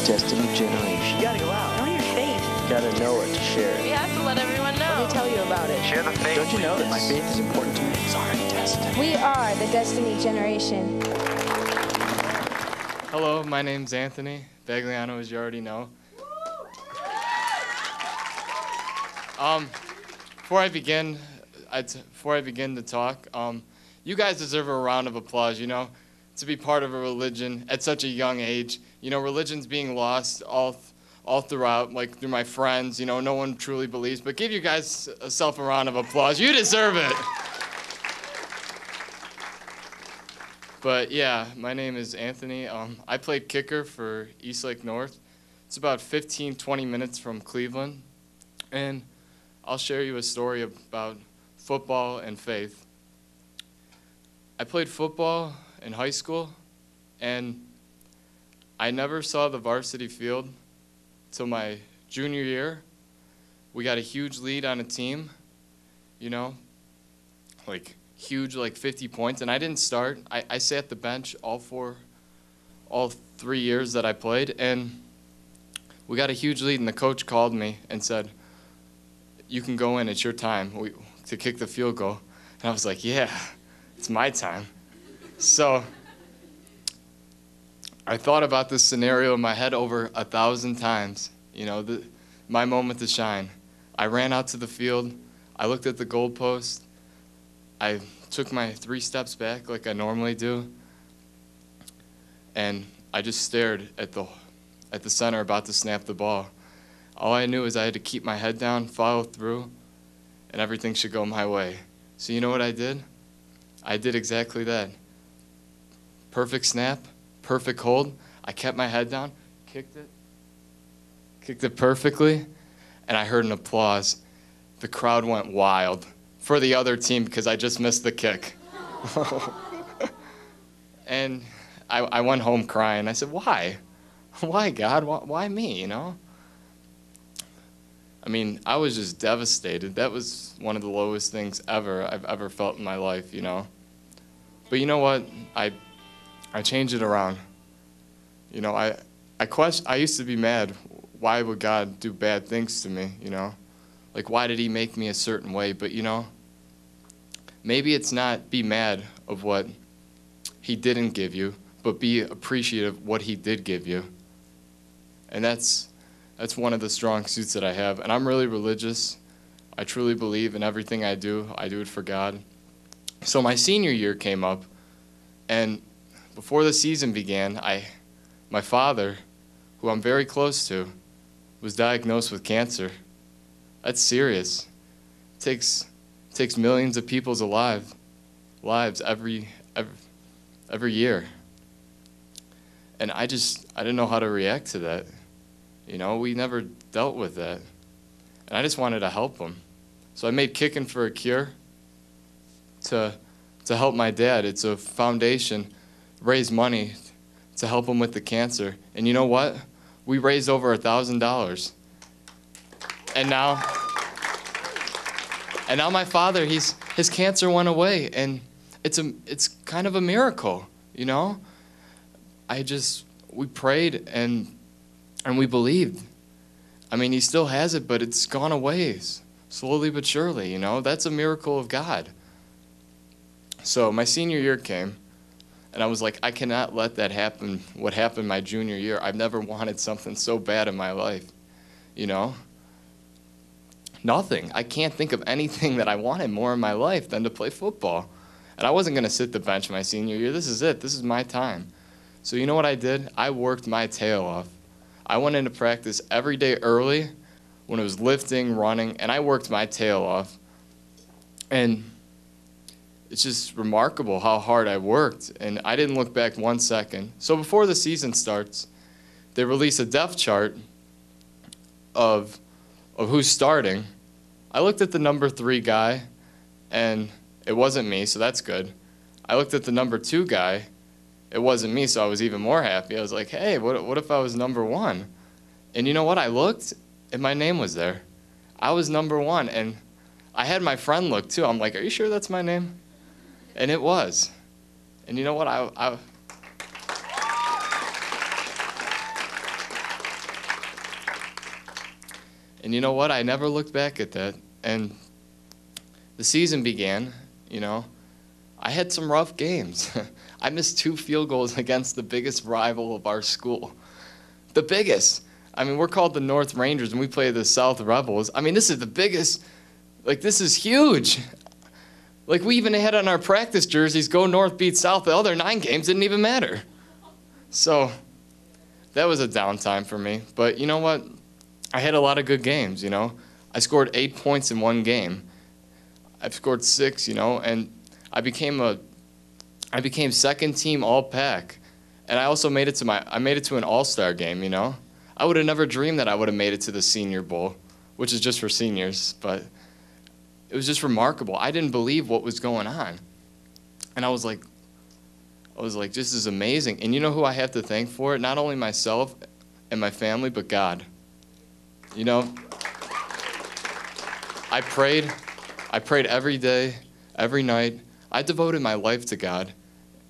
Destiny Generation. You gotta go out. Know your faith. Gotta know it to share We it. have to let everyone know. Let me tell you about it. Share the faith. Don't you know that my faith is important to me? It's our destiny. We are the Destiny Generation. Hello, my name's Anthony Bagliano, as you already know. Before I begin to talk, you guys deserve a round of applause, you know, to be part of a religion at such a young age. You know, religion's being lost all throughout, like through my friends, you know, no one truly believes, but give you guys a round of applause. You deserve it. But yeah, my name is Anthony. I played kicker for Eastlake North. It's about 15, 20 minutes from Cleveland. And I'll share you a story about football and faith. I played football in high school, and I never saw the varsity field till my junior year. We got a huge lead on a team, you know, like huge, like 50 points, and I didn't start. I sat the bench all 3 years that I played, and we got a huge lead, and the coach called me and said, "You can go in, it's your time to kick the field goal." And I was like, yeah, it's my time. So I thought about this scenario in my head over 1,000 times, you know, my moment to shine. I ran out to the field, I looked at the goalpost, I took my 3 steps back like I normally do, and I just stared at the center about to snap the ball. All I knew is I had to keep my head down, follow through, and everything should go my way. So you know what I did? I did exactly that. Perfect snap, perfect hold. I kept my head down, kicked it perfectly, and I heard an applause. The crowd went wild for the other team because I just missed the kick. And I went home crying. I said, why? Why, God? Why me, you know? I mean, I was just devastated. That was one of the lowest things I've ever felt in my life, you know? But you know what? I changed it around. You know, I used to be mad. Why would God do bad things to me, you know? Like, why did he make me a certain way? But, you know, maybe it's not be mad of what he didn't give you, but be appreciative of what he did give you. And that's one of the strong suits that I have. And I'm really religious. I truly believe in everything I do it for God. So my senior year came up, and before the season began, my father, who I'm very close to, was diagnosed with cancer. That's serious. It takes millions of people's lives every year. And I didn't know how to react to that. You know, we never dealt with that. And I just wanted to help him. So I made Kicking for a Cure to help my dad. It's a foundation, raise money to help him with the cancer. And you know what? We raised over $1,000. And now my father, his cancer went away, and it's kind of a miracle, you know? We prayed and we believed. I mean, he still has it, but it's gone away, slowly but surely, you know? That's a miracle of God. So my senior year came, and I was like, I cannot let that happen, what happened my junior year. I've never wanted something so bad in my life, you know? Nothing. I can't think of anything that I wanted more in my life than to play football. And I wasn't going to sit the bench my senior year. This is it. This is my time. So you know what I did? I worked my tail off. I went into practice every day early when it was lifting, running, and I worked my tail off. And it's just remarkable how hard I worked, and I didn't look back 1 second. So before the season starts, they release a depth chart of who's starting. I looked at the number 3 guy, and it wasn't me, so that's good. I looked at the number 2 guy. It wasn't me, so I was even more happy. I was like, hey, what if I was number 1? And you know what? I looked, and my name was there. I was number 1, and I had my friend look, too. I'm like, are you sure that's my name? And it was. And you know what? And you know what? I never looked back at that. And the season began, you know. I had some rough games. I missed 2 field goals against the biggest rival of our school. The biggest. I mean, we're called the North Rangers, and we play the South Rebels. I mean, this is the biggest. Like, this is huge. Like, we even had on our practice jerseys, go North, beat South. The other 9 games didn't even matter. So that was a downtime for me. But you know what? I had a lot of good games, you know. I scored 8 points in 1 game. I've scored 6, you know, and I became second team All-Pac. And I also made it to an All-Star game, you know. I would have never dreamed that I would have made it to the Senior Bowl, which is just for seniors, but it was just remarkable. I didn't believe what was going on. And I was like, this is amazing. And you know who I have to thank for it? Not only myself and my family, but God. You know, I prayed every day, every night. I devoted my life to God.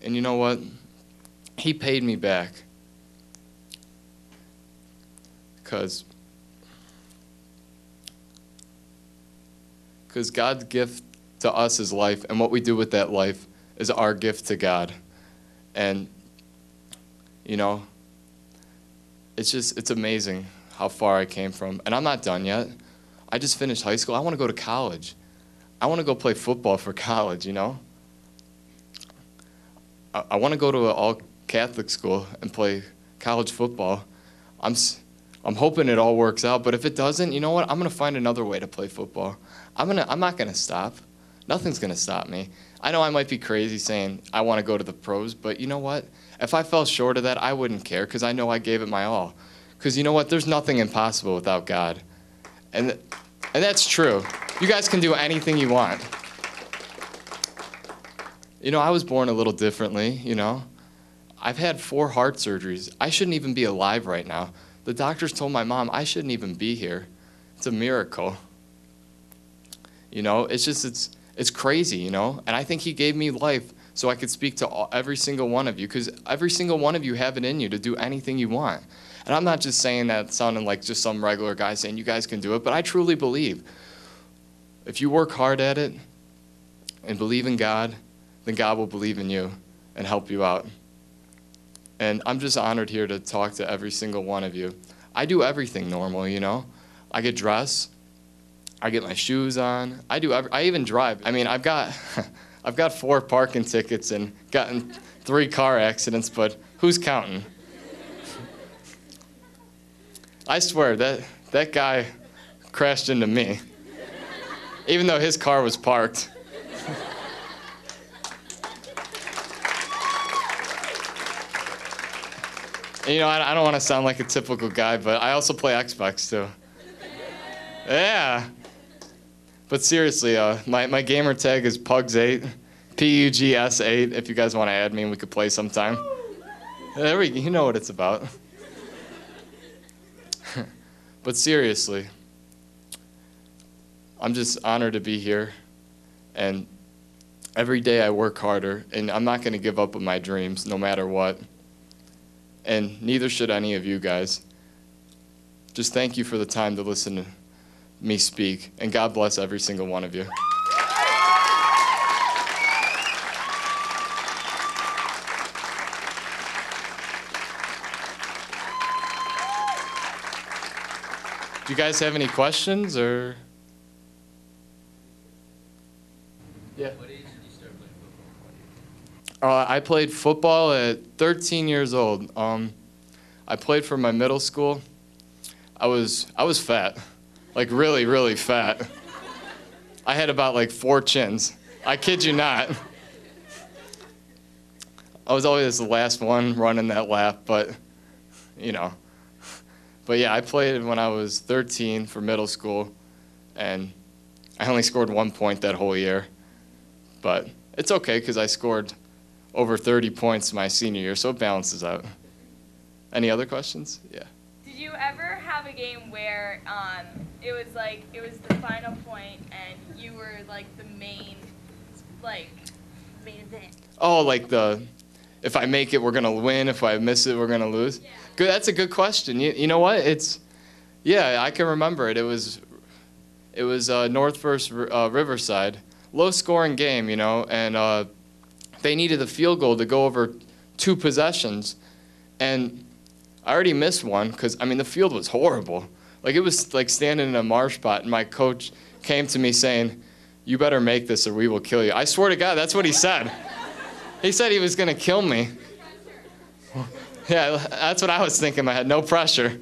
And you know what? He paid me back. Because God's gift to us is life, and what we do with that life is our gift to God. And, you know, it's amazing how far I came from. And I'm not done yet. I just finished high school. I want to go to college. I want to go play football for college, you know. I want to go to an all-Catholic school and play college football. I'm hoping it all works out, but if it doesn't, you know what? I'm going to find another way to play football. I'm not going to stop. Nothing's going to stop me. I know I might be crazy saying I want to go to the pros, but you know what? If I fell short of that, I wouldn't care because I know I gave it my all. Because you know what? There's nothing impossible without God. And that's true. You guys can do anything you want. You know, I was born a little differently, you know. I've had 4 heart surgeries. I shouldn't even be alive right now. The doctors told my mom I shouldn't even be here. It's a miracle. You know, it's crazy, you know. And I think he gave me life so I could speak to every single one of you, because every single one of you have it in you to do anything you want. And I'm not just saying that sounding like just some regular guy saying you guys can do it, but I truly believe if you work hard at it and believe in God, then God will believe in you and help you out. And I'm just honored here to talk to every single one of you. I do everything normal, you know. I get dressed. I get my shoes on. I even drive. I mean, I've got 4 parking tickets and gotten 3 car accidents, but who's counting? I swear that guy crashed into me, even though his car was parked. And, you know, I don't want to sound like a typical guy, but I also play Xbox too. Yeah. But seriously, my gamer tag is Pugs8, Pugs8. If you guys want to add me, we could play sometime. There we go. You know what it's about. But seriously, I'm just honored to be here, and every day I work harder, and I'm not going to give up on my dreams no matter what, and neither should any of you guys. Just thank you for the time to listen to me speak, and God bless every single one of you. Do you guys have any questions, or? Yeah. What age did you start playing football? I played football at 13 years old. I played for my middle school. I was fat, like really, really fat. I had about like 4 chins. I kid you not. I was always the last one running that lap, but you know. But yeah, I played when I was 13 for middle school, and I only scored 1 point that whole year. But it's okay because I scored over 30 points my senior year, so it balances out. Any other questions? Yeah. Did you ever have a game where it was the final point and you were like the main event? Oh, like if I make it, we're gonna win. If I miss it, we're gonna lose. Yeah. Good. That's a good question. You know what? Yeah, I can remember it. It was North versus Riverside, low scoring game, you know, and they needed a field goal to go over 2 possessions, and I already missed one because I mean the field was horrible. Like it was like standing in a marsh spot, and my coach came to me saying, "You better make this or we will kill you." I swear to God, that's what he said. He said he was gonna kill me. Yeah, that's what I was thinking in my head. No pressure.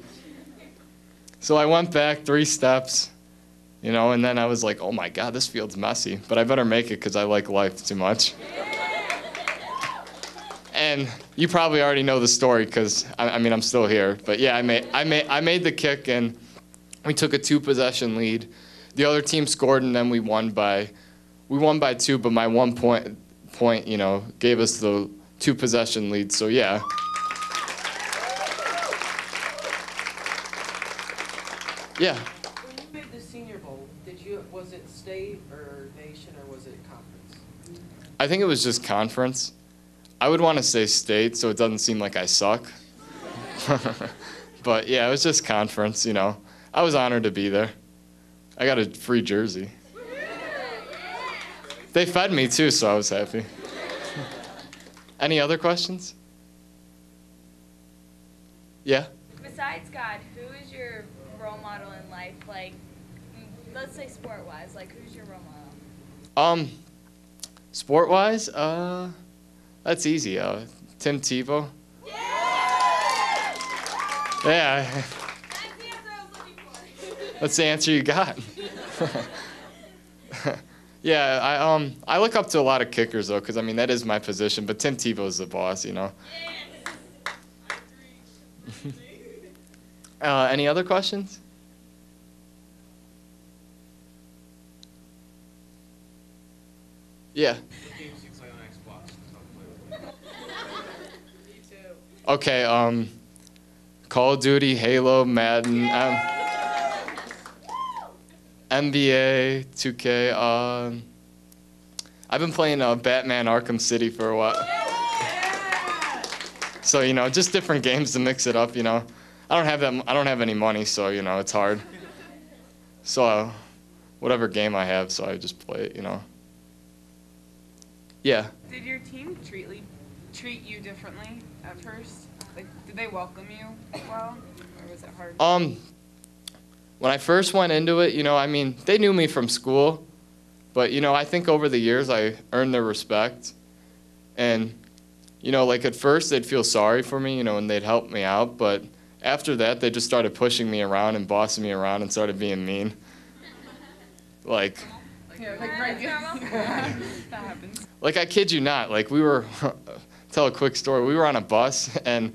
So I went back 3 steps, you know, and then I was like, "Oh my God, this field's messy, but I better make it because I like life too much." And you probably already know the story because I mean I'm still here. But yeah, I made the kick and we took a 2-possession lead. The other team scored and then we won by 2. But my 1 point you know gave us the 2-possession lead. So yeah. Yeah. When you made the Senior Bowl, was it state or nation or was it conference? I think it was just conference. I would want to say state so it doesn't seem like I suck. But yeah, it was just conference, you know. I was honored to be there. I got a free jersey. They fed me too, so I was happy. Any other questions? Yeah? Besides God, who is your role model in life? Like, let's say sport-wise. Like, who's your role model? Sport-wise, that's easy. Tim Tebow. Yeah. That's the answer I was looking for. That's the answer you got. Yeah, I look up to a lot of kickers though, because I mean that is my position. But Tim Tebow's the boss, you know. Any other questions? Yeah. What games do you play on Xbox? Me too. Okay. Call of Duty, Halo, Madden, NBA, 2K. I've been playing Batman Arkham City for a while. So you know, just different games to mix it up. You know, I don't have any money, so you know it's hard. So whatever game I have, so I just play it. You know. Yeah. Did your team treat you differently at first? Like, did they welcome you well, or was it hard? When I first went into it, you know, I mean, they knew me from school, but you know, I think over the years I earned their respect, and you know, like at first they'd feel sorry for me, you know, and they'd help me out, but after that they just started pushing me around and bossing me around and started being mean. Like. Yeah, like right. That happens. Like I kid you not, like we were, tell a quick story. We were on a bus and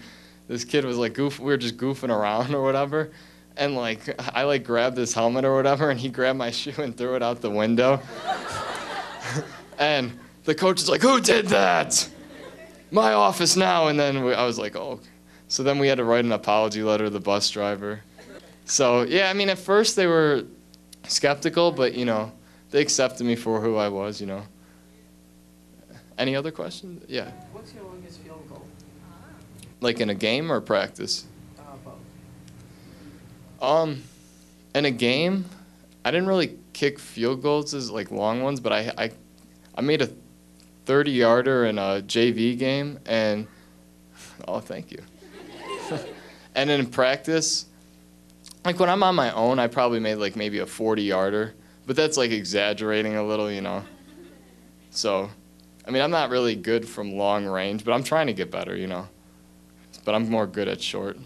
this kid was like we were just goofing around or whatever, and like I like grabbed his helmet or whatever, and he grabbed my shoe and threw it out the window. And the coach is like, "Who did that? My office now." And then I was like, "Oh." So then we had to write an apology letter to the bus driver. So yeah, I mean at first they were skeptical, but you know. They accepted me for who I was, you know. Any other questions? Yeah. What's your longest field goal? Like in a game or practice? Both. In a game, I didn't really kick field goals as like long ones, but I made a 30-yarder in a JV game, and oh, thank you. And in practice, like when I'm on my own, I probably made like maybe a 40-yarder. But that's like exaggerating a little, you know. So, I mean, I'm not really good from long range, but I'm trying to get better, you know. But I'm more good at short.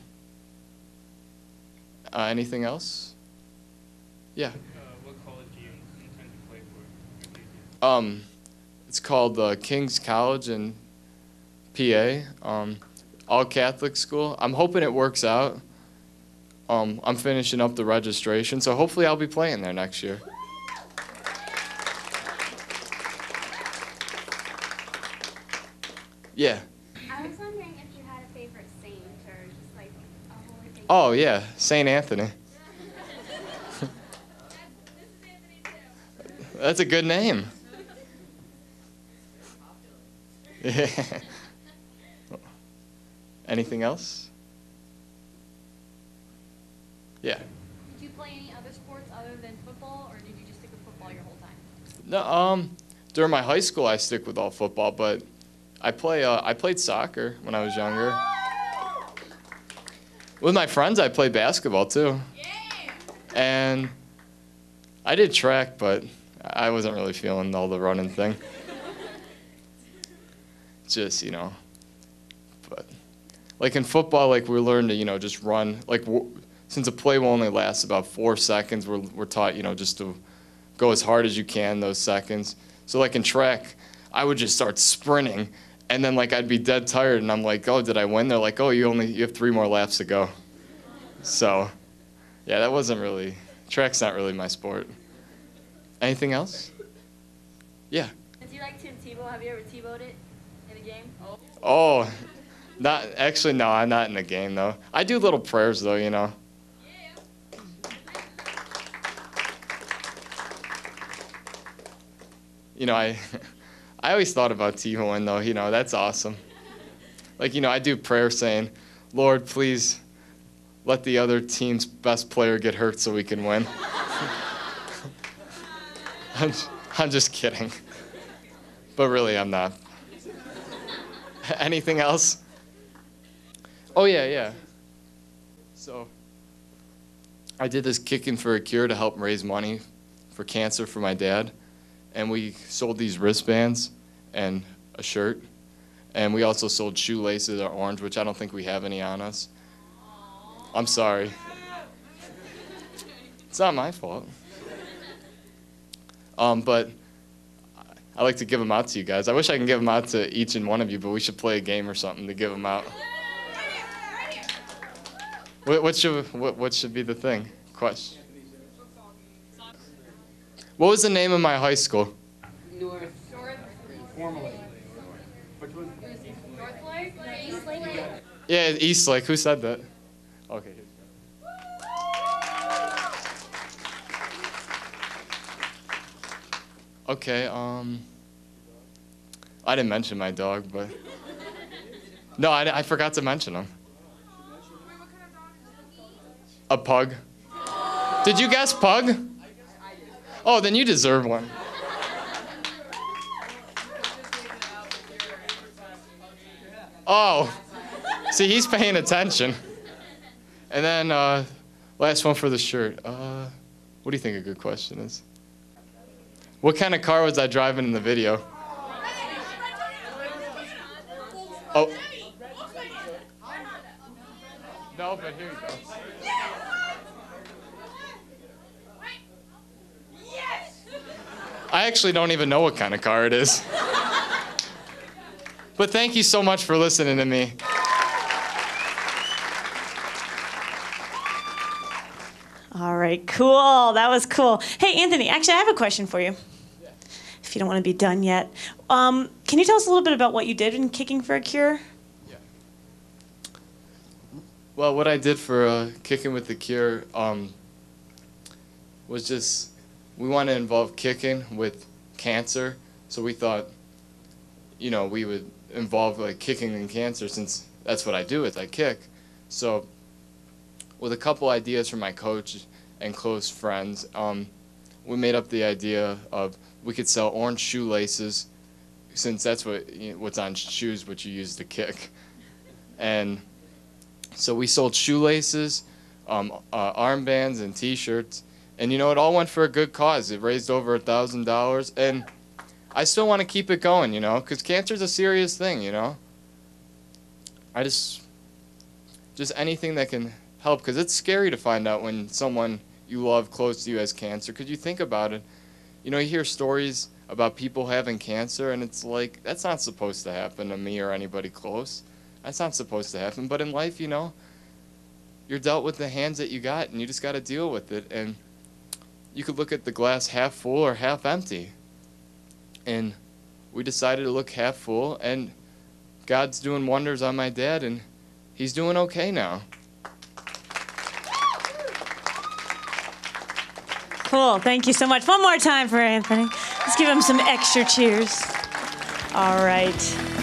Anything else? Yeah. What college do you intend to play for? It's called King's College in PA. All Catholic school. I'm hoping it works out. I'm finishing up the registration, so hopefully I'll be playing there next year. Yeah. I was wondering if you had a favorite saint or just like a holy figure. Oh, yeah, St. Anthony. That's a good name. Yeah. Anything else? Yeah. No, during my high school, I stick with all football, but I played soccer when I was younger. With my friends, I played basketball too. And I did track, but I wasn't really feeling all the running thing. Just, but like in football, like we learn to, just run. Like since a play will only last about 4 seconds, we're taught, just to go as hard as you can those seconds. So like in track, I would just start sprinting, and then like I'd be dead tired, and I'm like, oh, did I win? They're like, oh, you have 3 more laps to go. So, yeah, that wasn't really, track's not really my sport. Anything else? Yeah. Do you like Tim Tebow? Have you ever Tebowed it in a game? Oh, no, I'm not in the game though. I do little prayers though, I always thought about T-Hoing though, that's awesome. Like, I do prayer saying, Lord, please let the other team's best player get hurt so we can win. I'm just kidding. But really, I'm not. Anything else? Oh, yeah. So I did this Kicking for a Cure to help raise money for cancer for my dad. And we sold these wristbands and a shirt. And we also sold shoelaces or orange, which I don't think we have any on us. I'm sorry. It's not my fault. But I like to give them out to you guys. I wish I can give them out to each and one of you, but we should play a game or something to give them out. What should be the thing? Question. What was the name of my high school? North. Formally. Which one? Yeah, Eastlake. Who said that? Okay. Okay, I didn't mention my dog, but... No, I forgot to mention him. A pug. Did you guess pug? Oh, then you deserve one. Oh, see, he's paying attention. And then, last one for the shirt. What do you think a good question is? What kind of car was I driving in the video? Oh. No, but here you go. I actually don't even know what kind of car it is. But thank you so much for listening to me. All right, cool. That was cool. Hey, Anthony, actually, I have a question for you. Yeah. If you don't want to be done yet. Can you tell us a little bit about what you did in Kicking for a Cure? Yeah. Well, what I did for Kicking with the Cure was just, we want to involve kicking with cancer. So we thought, we would involve like kicking and cancer, since that's what I do is I kick. So with a couple ideas from my coach and close friends, we made up the idea of we could sell orange shoelaces, since that's what's on shoes, what you use to kick. And so we sold shoelaces, armbands, and T-shirts, and it all went for a good cause. It raised over $1,000, and I still want to keep it going, because cancer's a serious thing, I just anything that can help, because it's scary to find out when someone you love close to you has cancer, because you think about it, you hear stories about people having cancer, and it's like, that's not supposed to happen to me or anybody close. That's not supposed to happen. But in life, you're dealt with the hands that you got, and you just got to deal with it. And you could look at the glass half full or half empty. And we decided to look half full, and God's doing wonders on my dad, and he's doing okay now. Cool. Thank you so much. One more time for Anthony. Let's give him some extra cheers. All right.